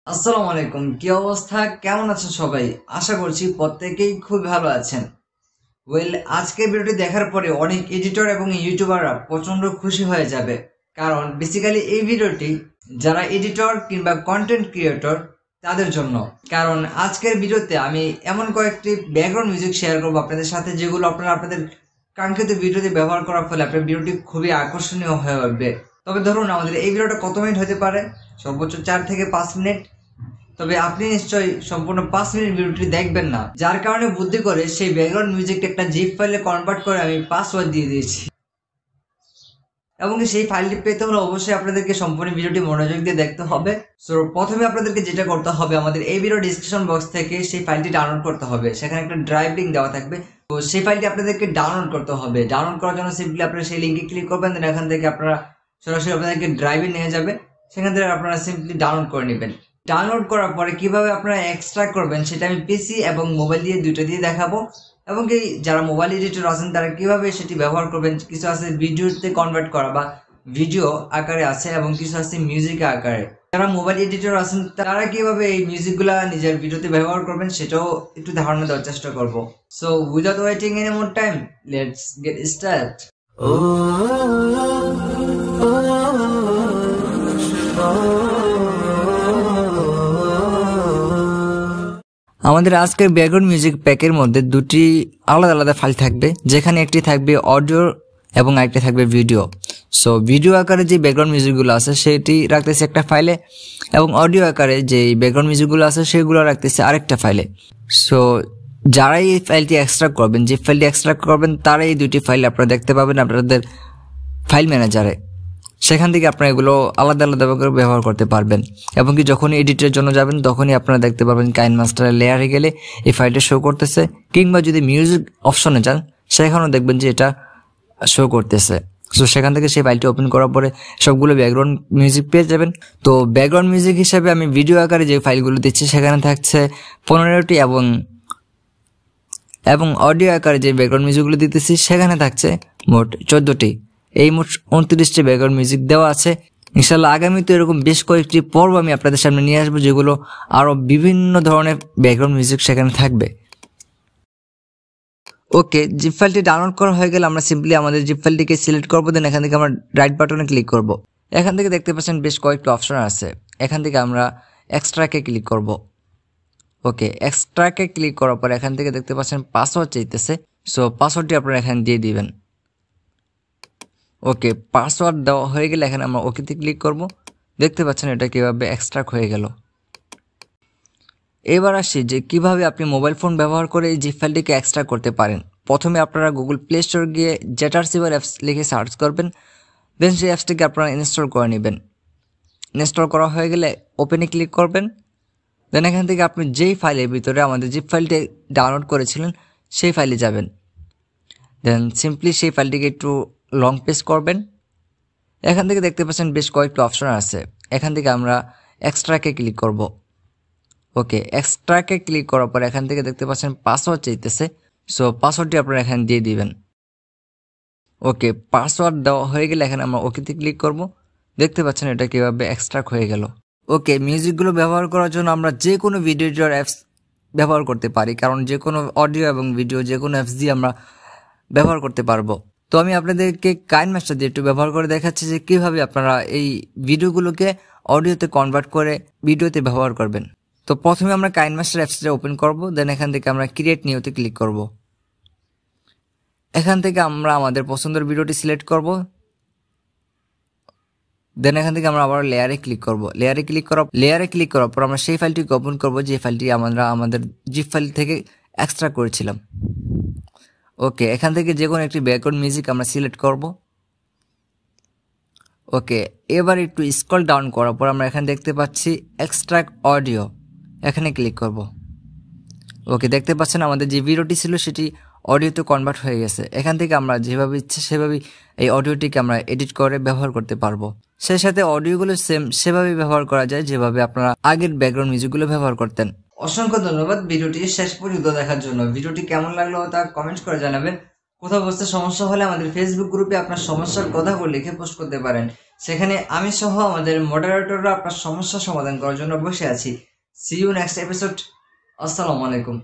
আসসালামু আলাইকুম, কি অবস্থা? কেমন আছেন সবাই? আশা করছি প্রত্যেকেই খুব ভালো আছেন। আজকের ভিডিওটি দেখার পরে অনেক এডিটর এবং ইউটিউবাররা প্রচন্ড খুশি হয়ে যাবে, কারণ বেসিক্যালি এই ভিডিওটি যারা এডিটর কিংবা কন্টেন্ট ক্রিয়েটর তাদের জন্য। কারণ আজকের ভিডিওতে আমি এমন কয়েকটি ব্যাকগ্রাউন্ড মিউজিক শেয়ার করবো আপনাদের সাথে, যেগুলো আপনারা আপনাদের কাঙ্ক্ষিত ভিডিওতে ব্যবহার করার ফলে আপনার ভিডিওটি খুবই আকর্ষণীয় হয়ে উঠবে। তবে ধরুন আমাদের এই ভিডিওটা কত মিনিট হতে পারে? সর্বোচ্চ 4 থেকে 5 মিনিট। তবে আপনি নিশ্চয়ই সম্পূর্ণ 5 মিনিট ভিডিওটি দেখবেন না, যার কারণে বুদ্ধি করে সেই ব্যাকগ্রাউন্ড মিউজিকটা একটা জিপ ফাইলে কনভার্ট করে আমি পাসওয়ার্ড দিয়ে দিয়েছি। এবং সেই ফাইলটি পেতে হলে অবশ্যই আপনাদেরকে সম্পূর্ণ ভিডিওটি মনোযোগ দিয়ে দেখতে হবে। সো প্রথমে আপনাদেরকে যেটা করতে হবে, আমাদের এই ভিডিও ডিসক্রিপশন বক্স থেকে সেই ফাইলটি ডাউনলোড করতে হবে। সেখানে একটা ড্রাইভ লিঙ্ক দেওয়া থাকবে, তো সেই ফাইলটি আপনাদেরকে ডাউনলোড করতে হবে। ডাউনলোড করার জন্য সিম্পলি আপনারা সেই লিঙ্কে ক্লিক করবেন, দেন এখান থেকে আপনারা সরাসরি আপনাদেরকে ড্রাইভে নিয়ে যাবে। সেখান থেকে আপনারা সিম্পলি ডাউনলোড করে নেবেন। ডাউনলোড করার পরে কিভাবে আপনারা এক্সট্রাক্ট করবেন সেটা আমি পিসি এবং মোবাইল দিয়ে দুইটা দিয়ে দেখাবো, এবং কি যারা মোবাইল এডিটর আছেন তারা কিভাবে সেটি ব্যবহার করবেন। কিছু আছে ভিডিওতে কনভার্ট করা বা ভিডিও আকারে আছে, এবং কিছু আছে মিউজিক আকারে। যারা মোবাইল এডিটর আছেন তারা কিভাবে এই মিউজিকগুলা নিজের ভিডিওতে ব্যবহার করবেন সেটাও একটু ধারণা দেওয়ার চেষ্টা করব। So without waiting any more time, let's get start. আমাদের আজকের ব্যাকগ্রাউন্ড মিউজিক প্যাকের মধ্যে দুটি আলাদা আলাদা ফাইল থাকবে, যেখানে একটি থাকবে অডিও এবং আরেকটি থাকবে ভিডিও। সো ভিডিও আকারে যে ব্যাকগ্রাউন্ড মিউজিকগুলো আছে সেটি রাখতেছে একটা ফাইলে, এবং অডিও আকারে যে ব্যাকগ্রাউন্ড মিউজিকগুলো আছে সেগুলো রাখতেছে আরেকটা ফাইলে। সো যারা এই ফাইলটি এক্সট্রাক্ট করবেন, যে ফাইলটি এক্সট্রাক্ট করবেন, তারা এই দুটি ফাইল আপনারা দেখতে পাবেন আপনাদের ফাইল ম্যানেজারে। সেখান থেকে আপনারা এগুলো আলাদা আলাদা করে ব্যবহার করতে পারবেন, এবং কি যখন এডিটের জন্য যাবেন তখনই আপনারা দেখতে পারবেন কাইন মাস্টারের লেয়ারে গেলে এই ফাইলটা শো করতেছে, কিংবা যদি মিউজিক অপশনে যান সেখানেও দেখবেন যে এটা শো করতেছে। সো সেখান থেকে সেই ফাইলটি ওপেন করার পরে সবগুলো ব্যাকগ্রাউন্ড মিউজিক পেয়ে যাবেন। তো ব্যাকগ্রাউন্ড মিউজিক হিসাবে আমি ভিডিও আকারে যে ফাইলগুলো দিচ্ছি সেখানে থাকছে 15টি, এবং অডিও আকারে যে ব্যাকগ্রাউন্ড মিউজিকগুলো দিতেছি সেখানে থাকছে মোট 14টি। এই মোট 29টি ব্যাকগ্রাউন্ড মিউজিক দেওয়া আছে। ইনশাল্লাহ আগামীতে এরকম বেশ কয়েকটি পর্ব আমি আপনাদের সামনে নিয়ে আসবো, যেগুলো আরো বিভিন্ন ধরনের ব্যাকগ্রাউন্ড মিউজিক সেখানে থাকবে। ওকে, জিপ ফাইলটি ডাউনলোড করা হয়ে গেলে আমরা সিম্পলি আমাদের জিপ ফাইলটিকে সিলেক্ট করবো, দেন এখান থেকে আমরা রাইট বাটনে ক্লিক করব। এখান থেকে দেখতে পাচ্ছেন বেশ কয়েকটি অপশন আছে। এখান থেকে আমরা এক্সট্রাকে ক্লিক করব। ওকে, এক্সট্রাকে ক্লিক করার পর এখান থেকে দেখতে পাচ্ছেন পাসওয়ার্ড চাইতেছে। সো পাসওয়ার্ডটি আপনারা এখানে দিয়ে দিবেন। ওকে, পাসওয়ার্ড দেওয়া হয়ে গেলে এখানে আমরা ওকেতে ক্লিক করব। দেখতে পাচ্ছেন এটা কিভাবে এক্সট্রাক্ট হয়ে গেল। এবার আসি যে কিভাবে আপনি মোবাইল ফোন ব্যবহার করে এই জিপ ফাইলটিকে এক্সট্রাক্ট করতে পারেন। প্রথমে আপনারা গুগল প্লে স্টোর গিয়ে জেটারসিভার অ্যাপস লিখে সার্চ করবেন, দেন সেই অ্যাপসটিকে আপনারা ইনস্টল করে নেবেন। ইনস্টল করা হয়ে গেলে ওপেনে ক্লিক করবেন, দেন এখান থেকে আপনি যেই ফাইলের ভিতরে আমাদের জিপ ফাইলটি ডাউনলোড করেছিলেন সেই ফাইলে যাবেন। দেন সিম্পলি সেই ফাইলটিকে একটু লং প্রেস করবেন। এখান থেকে দেখতে পাচ্ছেন বেশ কয়েকটি অপশন আছে। এখান থেকে আমরা এক্সট্রাকে ক্লিক করব। ওকে, এক্সট্রাকে ক্লিক করার পর এখান থেকে দেখতে পাচ্ছেন পাসওয়ার্ড চাইতেছে। সো পাসওয়ার্ডটি আপনারা এখানে দিয়ে দিবেন। ওকে, পাসওয়ার্ড দেওয়া হয়ে গেলে এখানে আমরা ওকেতে ক্লিক করব। দেখতে পাচ্ছেন এটা কিভাবে এক্সট্রাক্ট হয়ে গেল। ওকে, মিউজিকগুলো ব্যবহার করার জন্য আমরা যে কোনো ভিডিও এডিটর অ্যাপস ব্যবহার করতে পারি, কারণ যে কোনো অডিও এবং ভিডিও যে কোনো অ্যাপস দিয়ে আমরা ব্যবহার করতে পারবো। তো আমি আপনাদেরকে কাইন মাস্টার দিয়ে একটু ব্যবহার করে দেখাচ্ছি যে কিভাবে আপনারা এই ভিডিওগুলোকে অডিওতে কনভার্ট করে ভিডিওতে ব্যবহার করবেন। তো প্রথমে আমরা কাইন মাস্টার অ্যাপসটা ওপেন করব, দেন এখান থেকে আমরা ক্রিয়েট নিউতে ক্লিক করব। এখান থেকে আমরা আমাদের পছন্দের ভিডিওটি সিলেক্ট করব, দেন এখান থেকে আমরা আবার লেয়ারে ক্লিক করব। লেয়ারে ক্লিক করার পর আমরা সেই ফাইলটিকে ওপেন করব যে ফাইলটি আমরা আমাদের জিপ ফাইল থেকে এক্সট্রা করেছিলাম। ওকে, এখান থেকে যে কোনো একটি ব্যাকগ্রাউন্ড মিউজিক আমরা সিলেক্ট করব। ওকে, এবার একটু স্ক্রল ডাউন করার পর আমরা এখানে দেখতে পাচ্ছি এক্সট্রাক্ট অডিও, এখানে ক্লিক করব। ওকে, দেখতে পাচ্ছেন আমাদের যে ভিডিওটি ছিল সেটি অডিওতে কনভার্ট হয়ে গেছে। এখান থেকে আমরা যেভাবে ইচ্ছে সেভাবেই এই অডিওটিকে আমরা এডিট করে ব্যবহার করতে পারবো। সেই সাথে অডিওগুলো সেভাবে ব্যবহার করা যায় যেভাবে আপনারা আগের ব্যাকগ্রাউন্ড মিউজিকগুলো ব্যবহার করতেন। অসংখ্য ধন্যবাদ ভিডিওটি শেষ পর্যন্ত দেখার জন্য। ভিডিওটি কেমন লাগলো তা কমেন্ট করে জানাবেন। কোথাও বুঝতে সমস্যা হলে আমাদের ফেসবুক গ্রুপে আপনার সমস্যার কথাগুলো লিখে পোস্ট করতে পারেন। সেখানে আমি সহ আমাদের মডারেটররা আপনার সমস্যা সমাধান করার জন্য বসে আছি। See you next episode. আসসালামু আলাইকুম।